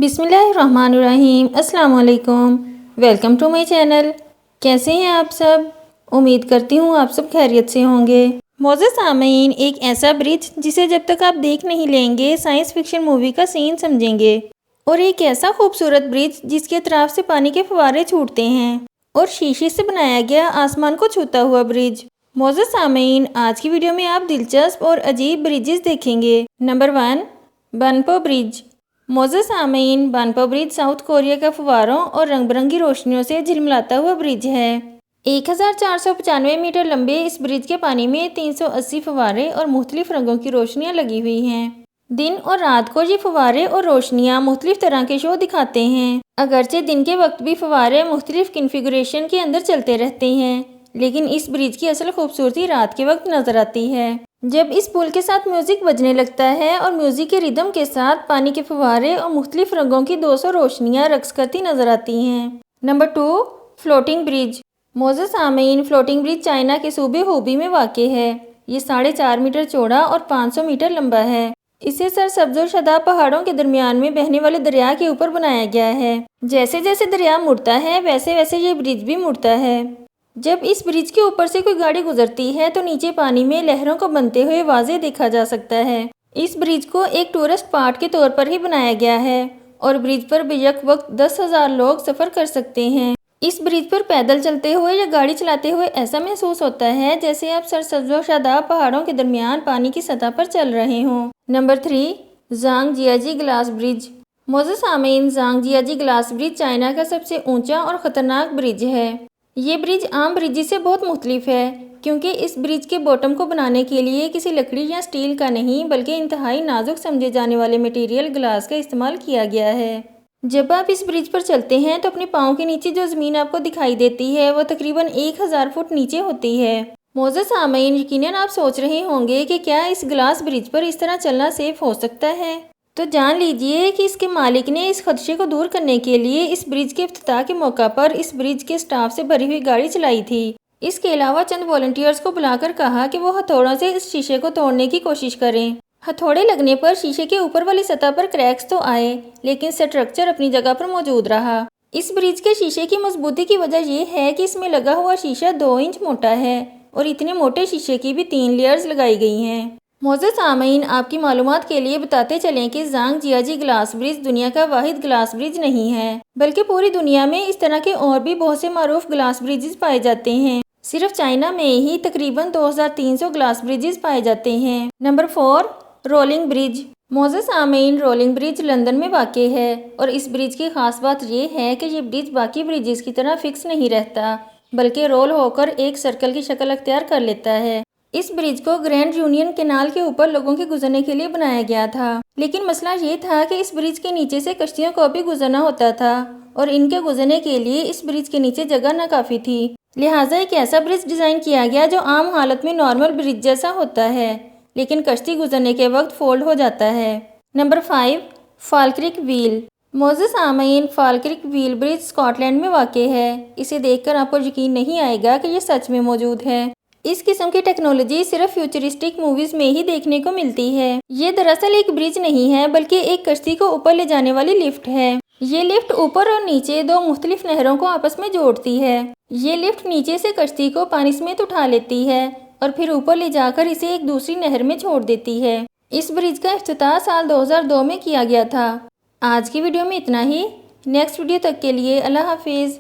बिस्मिल्लाहिर्रहमानिर्रहीम। अस्सलाम वालेकुम। Welcome to my channel. कैसे हैं आप सब? उम्मीद करती हूँ आप सब खैरियत से होंगे। मोअज़्ज़ज़ सामीन, एक ऐसा ब्रिज जिसे जब तक आप देख नहीं लेंगे साइंस फिक्शन मूवी का सीन समझेंगे, और एक ऐसा खूबसूरत ब्रिज जिसके अतराफ से पानी के फव्वारे छूटते हैं, और शीशे से बनाया गया आसमान को छूता हुआ ब्रिज। मोअज़्ज़ज़ सामीन, आज की वीडियो में आप दिलचस्प और अजीब ब्रिजेस देखेंगे। Number 1, बनपो bridge. मोअज़्ज़ज़ सामीन, बनपो ब्रिज साउथ कोरिया का फव्वारों और रंग बिरंगी रोशनियों से झिलमिलाता हुआ ब्रिज है। 1495 मीटर लंबे इस ब्रिज के पानी में 380 फव्वारे और मुख्तलिफ रंगों की रोशनियां लगी हुई हैं। दिन और रात को ये फव्वारे और रोशनियां मुख्तलिफ तरह के शो दिखाते हैं। अगरचे दिन के वक्त भी फव्वारे मुख्तलिफ कन्फिगरेशन के अंदर चलते रहते हैं, लेकिन इस ब्रिज की असल खूबसूरती रात के वक्त नजर आती है, जब इस पुल के साथ म्यूजिक बजने लगता है और म्यूजिक के रिदम के साथ पानी के फव्वारे और मुख्तलिफ रंगों की 200 रोशनियां रक्स करती नजर आती हैं। Number 2, floating bridge. मोअज़्ज़ज़ सामीन, फ्लोटिंग ब्रिज चाइना के सूबे हूबी में वाक़ है। ये 4.5 मीटर चौड़ा और 500 मीटर लंबा है। इसे सरसब्ज़ और शादाब पहाड़ों के दरमियान में बहने वाले दरिया के ऊपर बनाया गया है। जैसे जैसे दरिया मुड़ता है वैसे वैसे ये ब्रिज भी मुड़ता है। जब इस ब्रिज के ऊपर से कोई गाड़ी गुजरती है तो नीचे पानी में लहरों को बनते हुए वाज़े देखा जा सकता है। इस ब्रिज को एक टूरिस्ट स्पॉट के तौर पर ही बनाया गया है और ब्रिज पर बेशक वक्त 10,000 लोग सफ़र कर सकते हैं। इस ब्रिज पर पैदल चलते हुए या गाड़ी चलाते हुए ऐसा महसूस होता है जैसे आप सरसब्ज़ और शादाब पहाड़ों के दरमियान पानी की सतह पर चल रहे हों। Number 3, Zhangjiajie glass bridge. मोअज़्ज़ज़ सामीन, ज़ांगजियाजी ग्लास ब्रिज चाइना का सबसे ऊंचा और ख़तरनाक ब्रिज है। ये ब्रिज आम ब्रिज से बहुत मुख्तलिफ है क्योंकि इस ब्रिज के बॉटम को बनाने के लिए किसी लकड़ी या स्टील का नहीं बल्कि इंतहाई नाजुक समझे जाने वाले मटेरियल ग्लास का इस्तेमाल किया गया है। जब आप इस ब्रिज पर चलते हैं तो अपने पाँव के नीचे जो ज़मीन आपको दिखाई देती है वो तकरीबन 1000 फुट नीचे होती है। मोअज़्ज़ज़ सामीन, यकीनन आप सोच रहे होंगे कि क्या इस ग्लास ब्रिज पर इस तरह चलना सेफ हो सकता है? तो जान लीजिए कि इसके मालिक ने इस खदशे को दूर करने के लिए इस ब्रिज के इफ्तिताह के मौका पर इस ब्रिज के स्टाफ से भरी हुई गाड़ी चलाई थी। इसके अलावा चंद वॉलंटियर्स को बुलाकर कहा कि वो हथौड़ों से इस शीशे को तोड़ने की कोशिश करें। हथौड़े लगने पर शीशे के ऊपर वाली सतह पर क्रैक्स तो आए, लेकिन स्ट्रक्चर अपनी जगह पर मौजूद रहा। इस ब्रिज के शीशे की मजबूती की वजह यह है कि इसमें लगा हुआ शीशा 2 इंच मोटा है और इतने मोटे शीशे की भी 3 लेयर्स लगाई गई हैं। मोअज़्ज़ज़ सामीन, आपकी मालूमात के लिए बताते चलें कि ज़ांगजियाजी ग्लास ब्रिज दुनिया का वाहिद ग्लास ब्रिज नहीं है, बल्कि पूरी दुनिया में इस तरह के और भी बहुत से मारूफ ग्लास ब्रिजेस पाए जाते हैं। सिर्फ चाइना में ही तकरीबन 2300 ग्लास ब्रिजेस पाए जाते हैं। Number 4, rolling bridge. मोअज़्ज़ज़ सामीन, रोलिंग ब्रिज लंदन में वाक़ है और इस ब्रिज की खास बात यह है कि ये ब्रिज बाकी ब्रिजेस की तरह फिक्स नहीं रहता, बल्कि रोल होकर एक सर्कल की शक्ल अख्तियार कर लेता है। इस ब्रिज को ग्रैंड यूनियन कैनाल के ऊपर लोगों के गुजरने के लिए बनाया गया था, लेकिन मसला ये था कि इस ब्रिज के नीचे से कश्तियों को भी गुजरना होता था और इनके गुजरने के लिए इस ब्रिज के नीचे जगह नाकाफी थी। लिहाजा एक ऐसा ब्रिज डिज़ाइन किया गया जो आम हालत में नॉर्मल ब्रिज जैसा होता है, लेकिन कश्ती गुजरने के वक्त फोल्ड हो जाता है। Number 5, फाल्क्रिक wheel. मोअज़्ज़ज़ सामीन, फाल्क्रिक व्हील ब्रिज स्कॉटलैंड में वाक़ है। इसे देखकर आपको यकीन नहीं आएगा कि ये सच में मौजूद है। इस किस्म की टेक्नोलॉजी सिर्फ फ्यूचरिस्टिक मूवीज में ही देखने को मिलती है। ये दरअसल एक ब्रिज नहीं है बल्कि एक कश्ती को ऊपर ले जाने वाली लिफ्ट है। ये लिफ्ट ऊपर और नीचे 2 मुख्तलिफ नहरों को आपस में जोड़ती है। ये लिफ्ट नीचे से कश्ती को पानी समेत उठा लेती है और फिर ऊपर ले जाकर इसे एक दूसरी नहर में छोड़ देती है। इस ब्रिज का इफ्तिताह साल 2002 में किया गया था। आज की वीडियो में इतना ही। नेक्स्ट वीडियो तक के लिए अल्लाह हाफिज़।